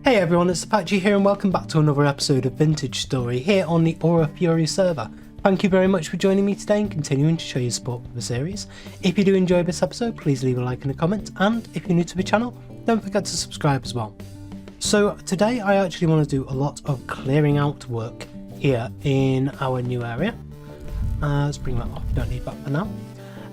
Hey everyone, it's Apache here and welcome back to another episode of Vintage Story here on the Aura Fury server. Thank you very much for joining me today and continuing to show your support for the series. If you do enjoy this episode, please leave a like and a comment, and if you're new to the channel, don't forget to subscribe as well. So today I actually want to do a lot of clearing out work here in our new area. Let's bring that off, don't need that for now.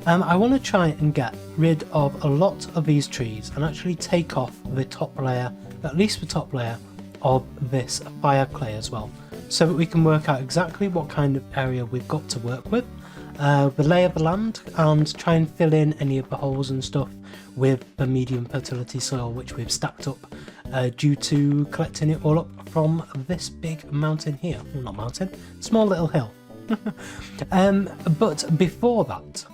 I want to try and get rid of a lot of these trees and actually take off the top layer, at least the top layer of this fire clay as well, so that we can work out exactly what kind of area we've got to work with, the lay of the land, and try and fill in any of the holes and stuff with the medium fertility soil which we've stacked up due to collecting it all up from this big mountain here. Well, not mountain, small little hill. But before that,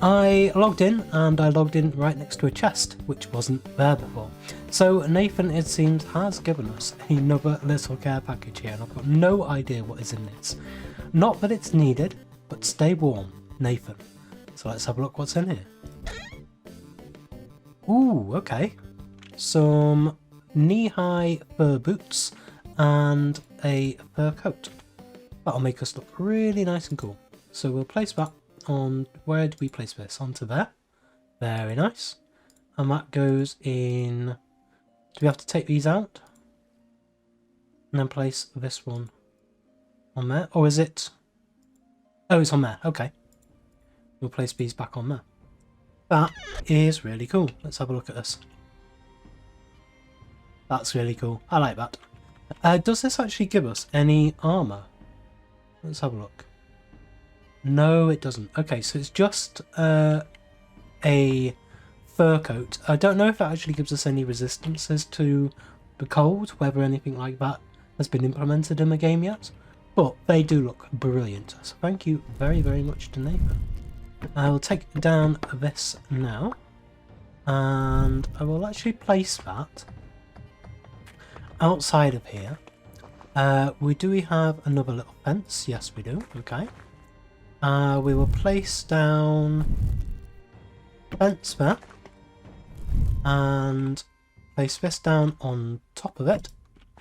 I logged in, and I logged in right next to a chest which wasn't there before. So Nathan, it seems, has given us another little care package here, and I've got no idea what is in this. Not that it's needed, but stay warm, Nathan. So let's have a look what's in here. Ooh, okay. Some knee-high fur boots and a fur coat. That'll make us look really nice and cool. So we'll place that on, where do we place this? Onto there. Very nice. And that goes in, do we have to take these out? And then place this one on there? Or is it, oh, it's on there, okay. We'll place these back on there. That is really cool. Let's have a look at this. That's really cool. I like that. Does this actually give us any armour? Let's have a look. No, it doesn't. Okay, so it's just a fur coat. I don't know if that actually gives us any resistances to the cold, whether anything like that has been implemented in the game yet, but they do look brilliant. So thank you very, very much to Nathan. I will take down this now, and I will actually place that outside of here. Do we have another little fence? Yes, we do. Okay. We will place down fence there, and place this down on top of it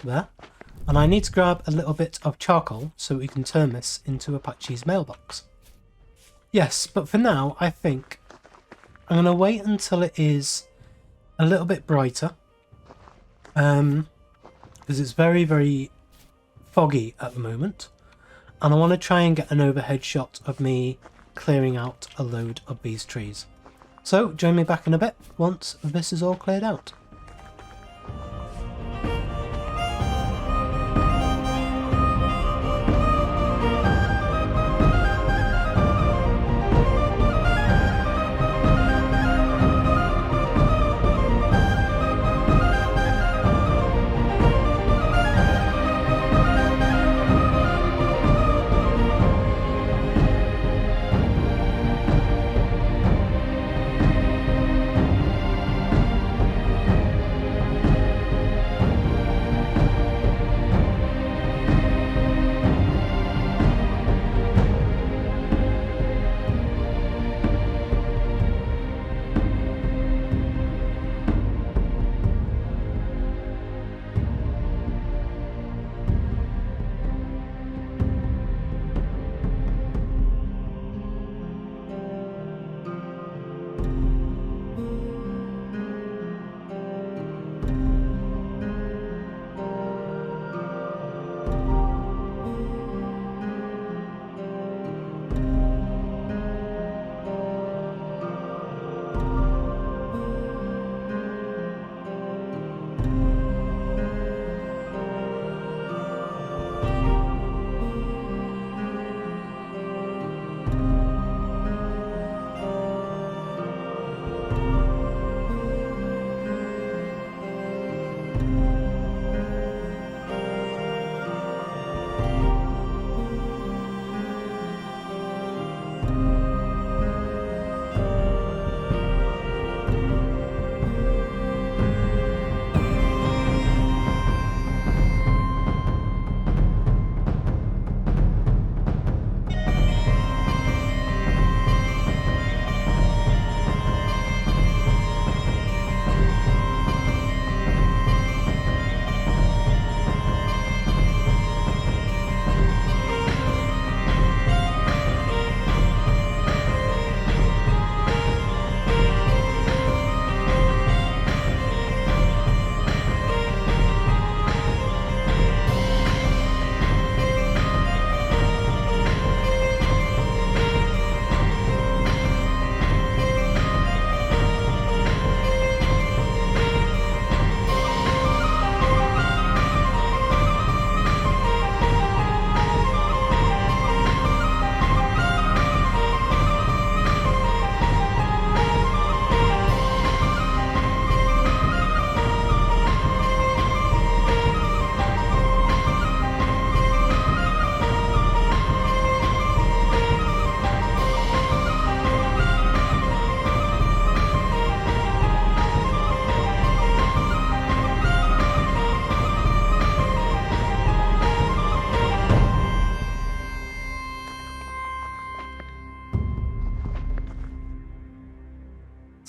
there. And I need to grab a little bit of charcoal so we can turn this into Apache's mailbox. Yes, but for now I think I'm going to wait until it is a little bit brighter, because it's very, very foggy at the moment. And I want to try and get an overhead shot of me clearing out a load of these trees. So join me back in a bit once this is all cleared out.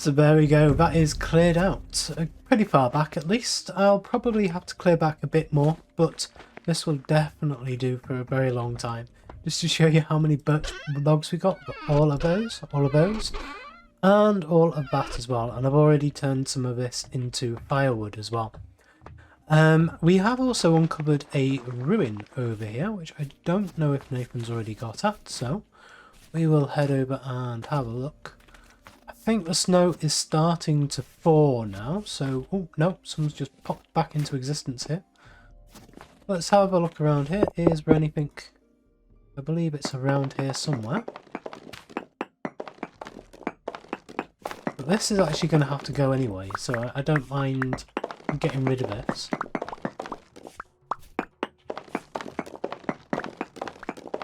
So there we go, that is cleared out. Pretty far back at least. I'll probably have to clear back a bit more, but this will definitely do for a very long time. Just to show you how many birch logs we got all of those, and all of that as well. And I've already turned some of this into firewood as well. We have also uncovered a ruin over here, which I don't know if Nathan's already got at, so we will head over and have a look. I think the snow is starting to fall now, so... oh, no, someone's just popped back into existence here. Let's have a look around here. Is there anything... I believe it's around here somewhere. But this is actually going to have to go anyway, so I don't mind getting rid of this.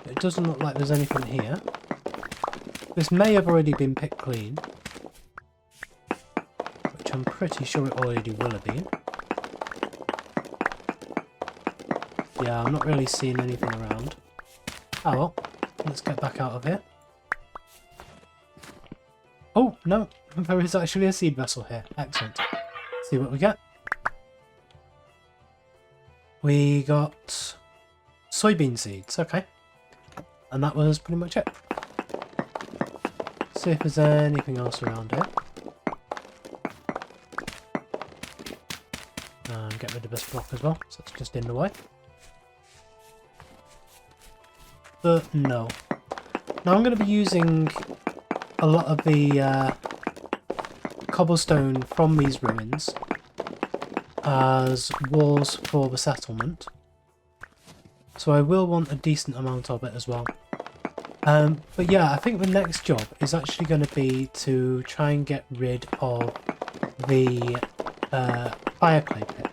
It doesn't look like there's anything here. This may have already been picked clean, which I'm pretty sure it already will have been. Yeah, I'm not really seeing anything around. Oh well, let's get back out of here. Oh, no, there is actually a seed vessel here. Excellent. Let's see what we get. We got soybean seeds, okay. And that was pretty much it. See if there's anything else around here. And get rid of this block as well, so it's just in the way. But no. Now I'm going to be using a lot of the cobblestone from these ruins as walls for the settlement. So I will want a decent amount of it as well. But yeah, I think the next job is actually going to be to try and get rid of the fire clay pit.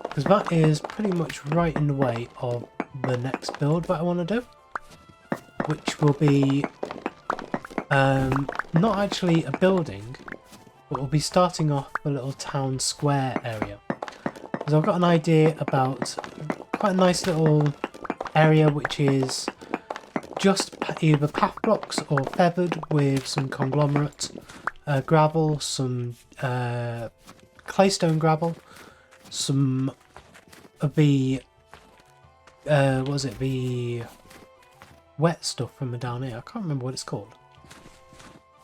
Because that is pretty much right in the way of the next build that I want to do. Which will be not actually a building, but we'll be starting off a little town square area. Because I've got an idea about quite a nice little area which is just either path blocks or feathered with some conglomerate gravel, some claystone gravel, some of the what was it, the wet stuff from down here. I can't remember what it's called.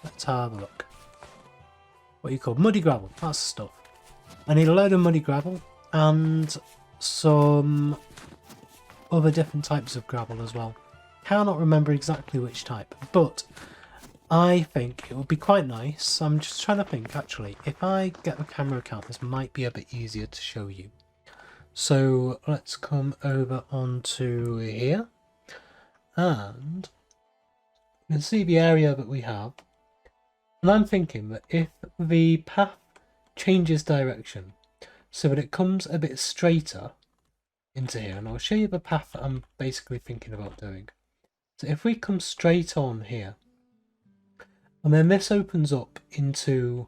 Let's have a look. What do you call muddy gravel? That's the stuff. I need a load of muddy gravel and some other different types of gravel as well. Cannot remember exactly which type, but I think it would be quite nice. I'm just trying to think actually. If I get the camera account, this might be a bit easier to show you. So let's come over onto here and you can see the area that we have. And I'm thinking that if the path changes direction so that it comes a bit straighter into here, and I'll show you the path that I'm basically thinking about doing. So if we come straight on here, and then this opens up into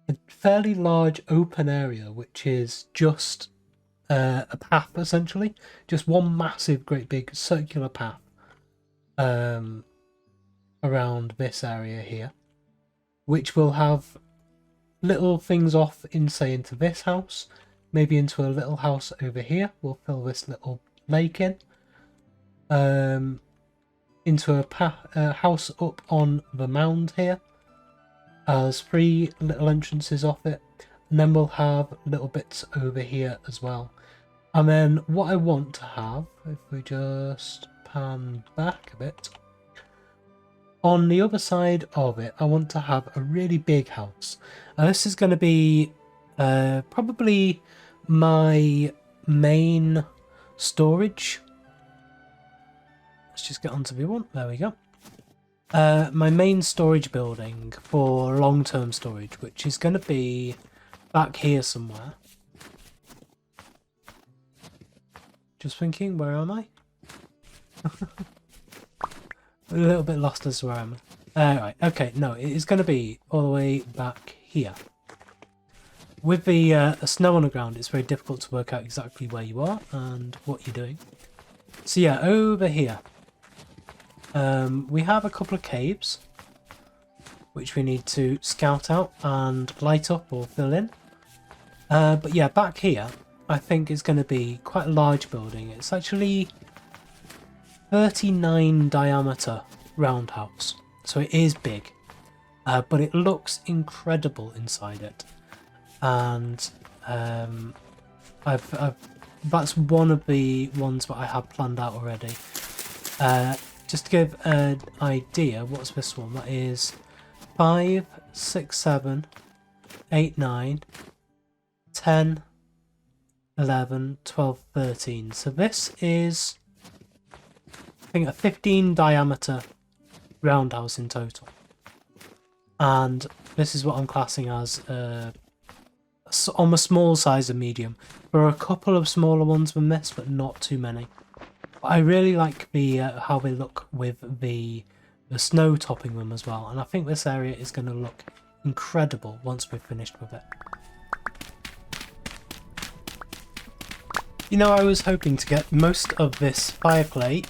a fairly large open area, which is just a path essentially, just one massive great big circular path around this area here, which will have little things off in, say, into this house, maybe into a little house over here. We'll fill this little lake in, into a house up on the mound here, as 3 little entrances off it, and then we'll have little bits over here as well. And then what I want to have, if we just pan back a bit, on the other side of it, I want to have a really big house. And this is going to be probably my main storage. Let's just get onto the one. There we go. My main storage building for long-term storage, which is going to be back here somewhere. Just thinking, where am I? A little bit lost as to where I'm. Right, okay, no, it is going to be all the way back here. With the snow on the ground, it's very difficult to work out exactly where you are and what you're doing. So yeah, over here, we have a couple of caves, which we need to scout out and light up or fill in. But yeah, back here, I think is going to be quite a large building. It's actually 39 diameter roundhouse, so it is big, but it looks incredible inside it. And that's one of the ones that I have planned out already. Just to give an idea, what's this one? That is 5, 6, 7, 8, 9, 10, 11, 12, 13. So this is, I think, a 15 diameter roundhouse in total. And this is what I'm classing as on the small size of medium. There are a couple of smaller ones than this, but not too many. But I really like the how they look with the snow topping them as well. And I think this area is going to look incredible once we've finished with it. You know, I was hoping to get most of this fire clay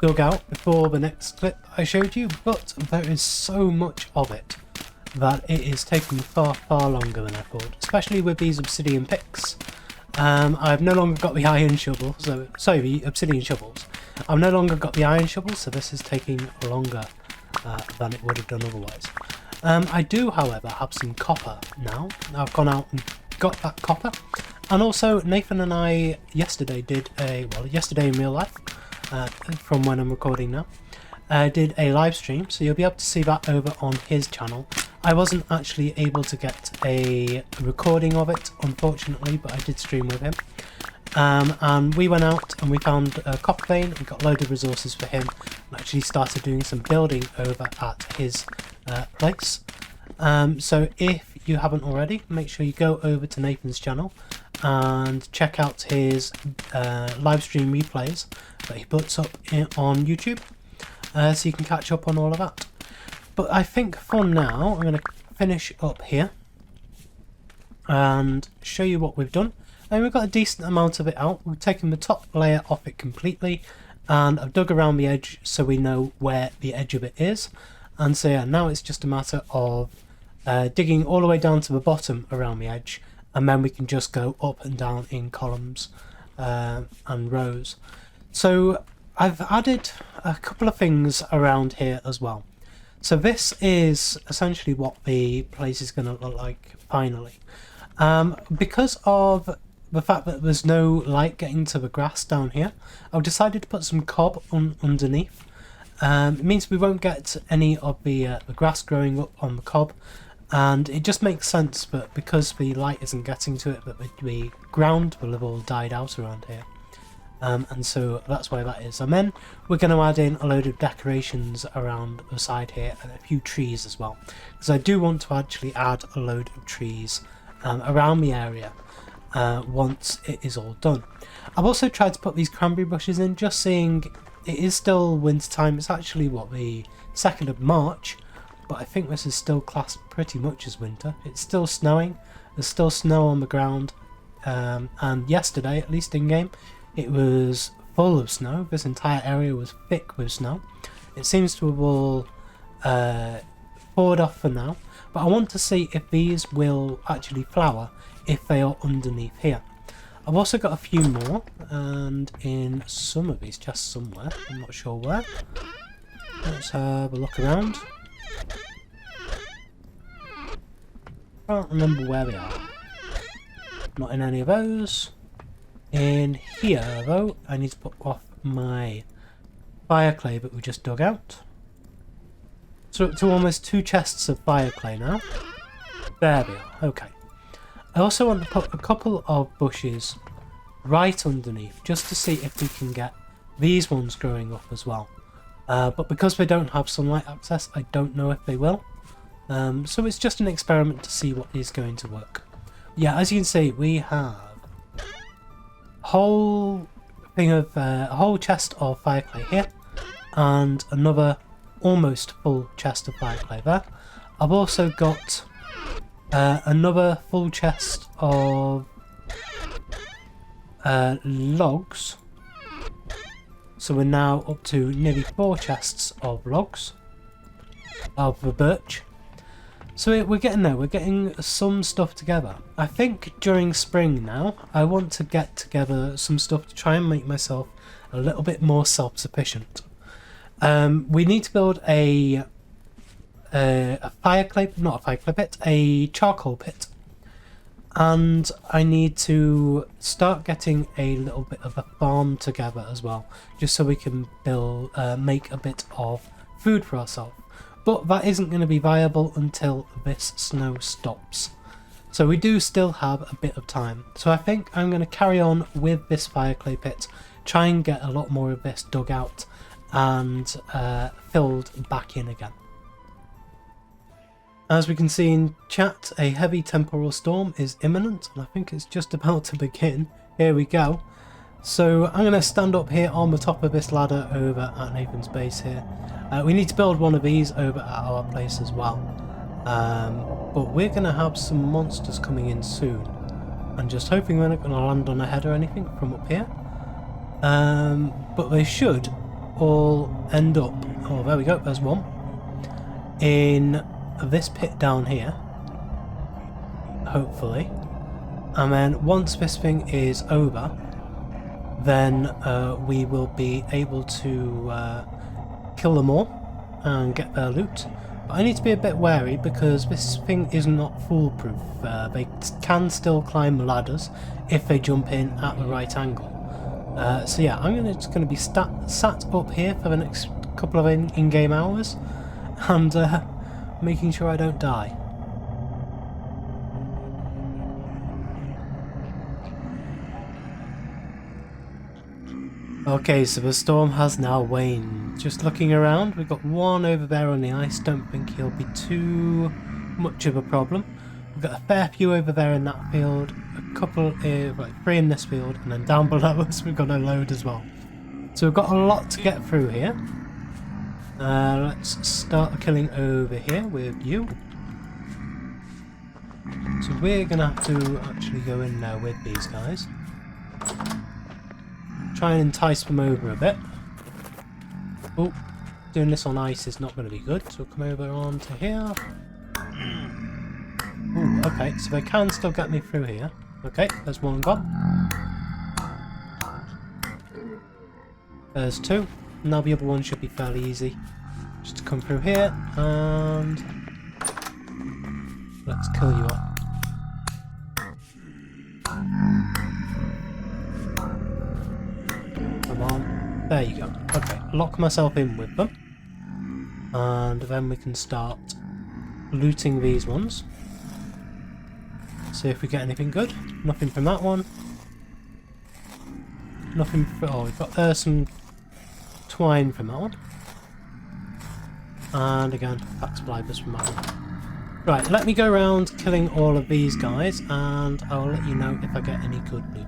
dug out before the next clip I showed you, but there is so much of it that it is taking far longer than I thought, especially with these obsidian picks. I've no longer got the iron shovel, the obsidian shovels. I've no longer got the iron shovel, so this is taking longer than it would have done otherwise. I do, however, have some copper now. I've gone out and got that copper. And also, Nathan and I yesterday did yesterday in real life, from when I'm recording now, did a live stream, so you'll be able to see that over on his channel. I wasn't actually able to get a recording of it, unfortunately, but I did stream with him. And we went out and we found a copper vein and got a load of resources for him, and actually started doing some building over at his place. So if you haven't already, make sure you go over to Nathan's channel and check out his live stream replays that he puts up on YouTube, so you can catch up on all of that. But I think for now I'm going to finish up here and show you what we've done. And we've got a decent amount of it out. We've taken the top layer off it completely, and I've dug around the edge so we know where the edge of it is. And so yeah, now it's just a matter of digging all the way down to the bottom around the edge, and then we can just go up and down in columns and rows. So I've added a couple of things around here as well. So this is essentially what the place is going to look like finally. Because of the fact that there's no light getting to the grass down here, I've decided to put some cob underneath. It means we won't get any of the grass growing up on the cob, and it just makes sense that because the light isn't getting to it, that the ground will have all died out around here. And so that's why that is. And then we're going to add in a load of decorations around the side here and a few trees as well, because I do want to actually add a load of trees around the area once it is all done. I've also tried to put these cranberry bushes in, just seeing it is still winter time. It's actually what, the 2nd of March, but I think this is still classed pretty much as winter. It's still snowing, there's still snow on the ground, and yesterday, at least in game, it was full of snow. This entire area was thick with snow. It seems to have all thawed off for now, but I want to see if these will actually flower if they are underneath here. I've also got a few more, and in some of these chests somewhere, I'm not sure where. Let's have a look around. Can't remember where they are. Not in any of those. In here though, I need to put off my fire clay that we just dug out. So up to almost 2 chests of fire clay now. There we are, okay. I also want to put a couple of bushes right underneath, just to see if we can get these ones growing up as well. But because they don't have sunlight access, I don't know if they will. So it's just an experiment to see what is going to work. Yeah, as you can see, we have a whole chest of fire clay here, and another almost full chest of fire clay there. I've also got another full chest of logs, so we're now up to nearly 4 chests of logs of the birch. So we're getting there, we're getting some stuff together. I think during spring now, I want to get together some stuff to try and make myself a little bit more self-sufficient. We need to build a a charcoal pit. And I need to start getting a little bit of a farm together as well, just so we can build, make a bit of food for ourselves. But that isn't going to be viable until this snow stops. So we do still have a bit of time. So I think I'm going to carry on with this fire clay pit, try and get a lot more of this dug out and filled back in again. As we can see in chat, a heavy temporal storm is imminent, and I think it's just about to begin. Here we go. So I'm going to stand up here on the top of this ladder over at Nathan's base here. We need to build one of these over at our place as well. But we're going to have some monsters coming in soon. I'm just hoping they're not going to land on a head or anything from up here. But they should all end up... Oh, there we go, there's one. In this pit down here. Hopefully. And then once this thing is over, then we will be able to kill them all and get their loot. But I need to be a bit wary because this thing is not foolproof. They can still climb ladders if they jump in at the right angle. So yeah, I'm just going to be sat up here for the next couple of in-game hours and making sure I don't die. Okay, so the storm has now waned. Just looking around, we've got one over there on the ice. Don't think he'll be too much of a problem. We've got a fair few over there in that field, a couple, like 3 in this field, and then down below us we've got a load as well. So we've got a lot to get through here. Let's start killing over here with you. So we're going to have to actually go in there with these guys. Try and entice them over a bit. Oh, doing this on ice is not going to be good, so we'll come over onto here. Ooh, okay, so they can still get me through here. Okay, there's one gone. There's 2. Now the other one should be fairly easy. Just to come through here and let's kill you up. Come on. There you go. Okay, lock myself in with them. And then we can start looting these ones. See if we get anything good. Nothing from that one. Nothing from... Oh, we've got some twine from that one. And again, fax fibers from that one. Right, let me go around killing all of these guys and I'll let you know if I get any good loot.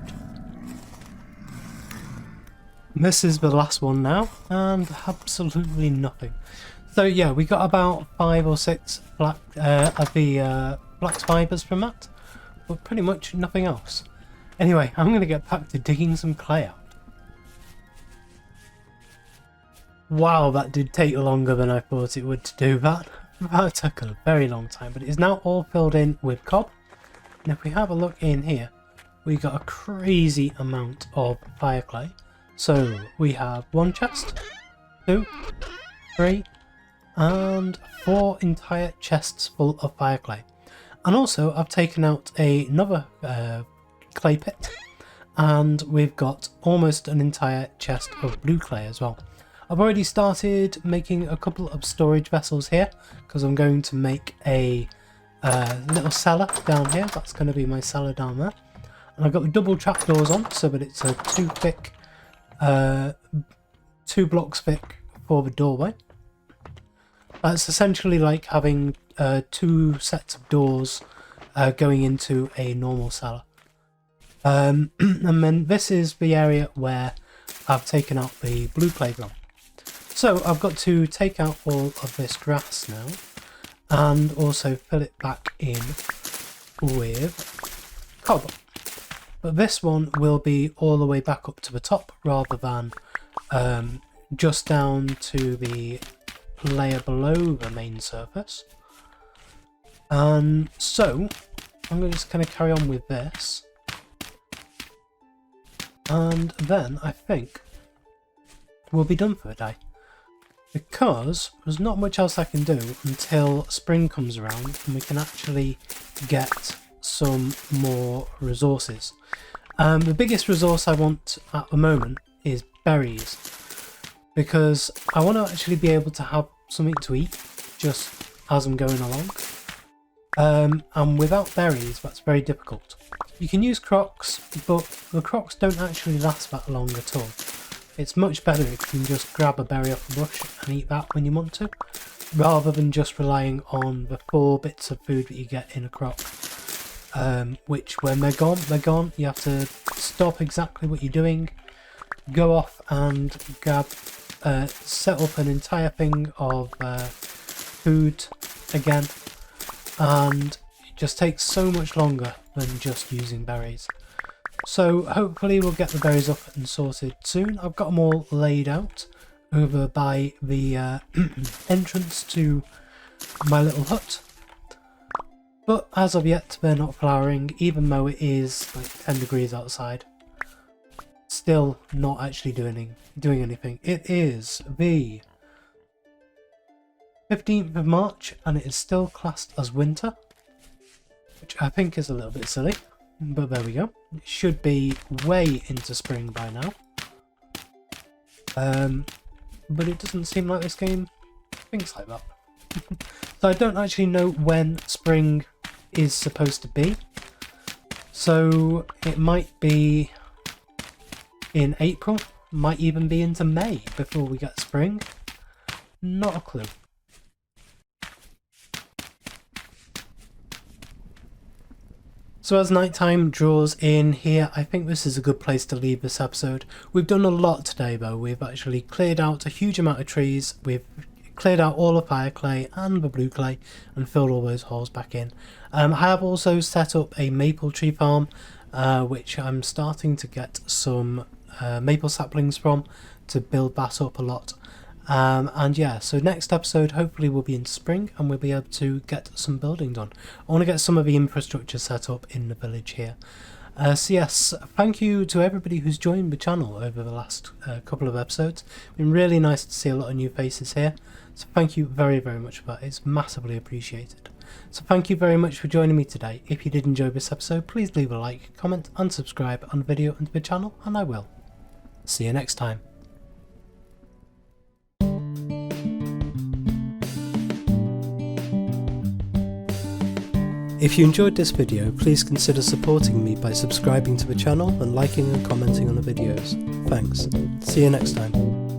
This is the last one now, and absolutely nothing. So yeah, we got about 5 or 6 black of the black fibers from that, but pretty much nothing else. Anyway, I'm going to get back to digging some clay out. Wow, that did take longer than I thought it would to do that. That took a very long time, but it is now all filled in with cob. And if we have a look in here, we got a crazy amount of fire clay. So we have 1 chest, 2, 3, and 4 entire chests full of fire clay. And also I've taken out another clay pit, and we've got almost an entire chest of blue clay as well. I've already started making a couple of storage vessels here because I'm going to make a little cellar down here. That's going to be my cellar down there. And I've got the double trapdoors on so that it's a 2 thick, 2 blocks thick for the doorway. It's essentially like having 2 sets of doors going into a normal cellar. And then this is the area where I've taken out the blue clay from. So I've got to take out all of this grass now and also fill it back in with cobble. But this one will be all the way back up to the top rather than just down to the layer below the main surface. And so I'm going to just kind of carry on with this. And then I think we'll be done for the day. Because there's not much else I can do until spring comes around and we can actually get some more resources. The biggest resource I want at the moment is berries, because I want to actually be able to have something to eat just as I'm going along. And without berries, that's very difficult. You can use crocs, but the crocs don't actually last that long at all. It's much better if you can just grab a berry off the bush and eat that when you want to, rather than just relying on the 4 bits of food that you get in a croc. Which when they're gone. You have to stop exactly what you're doing, go off and grab, set up an entire thing of food again, and it just takes so much longer than just using berries. So hopefully we'll get the berries up and sorted soon. I've got them all laid out over by the entrance to my little hut. But as of yet, they're not flowering, even though it is like 10 degrees outside. Still not actually doing anything. It is the 15th of March and it is still classed as winter, which I think is a little bit silly, but there we go. It should be way into spring by now. But it doesn't seem like this game thinks like that. So I don't actually know when spring is supposed to be. So it might be in April, might even be into May before we get spring. Not a clue. So as nighttime draws in here, I think this is a good place to leave this episode. We've done a lot today though. We've actually cleared out a huge amount of trees. We've cleared out all the fire clay and the blue clay and filled all those holes back in. I have also set up a maple tree farm, which I'm starting to get some maple saplings from to build that up a lot. And yeah, so next episode hopefully will be in spring and we'll be able to get some building done. I want to get some of the infrastructure set up in the village here. So yes, thank you to everybody who's joined the channel over the last couple of episodes. It's been really nice to see a lot of new faces here. So thank you very, very much for that. It's massively appreciated. So thank you very much for joining me today. If you did enjoy this episode, please leave a like, comment and subscribe on the video and to the channel, and I will see you next time. If you enjoyed this video, please consider supporting me by subscribing to the channel and liking and commenting on the videos. Thanks. See you next time.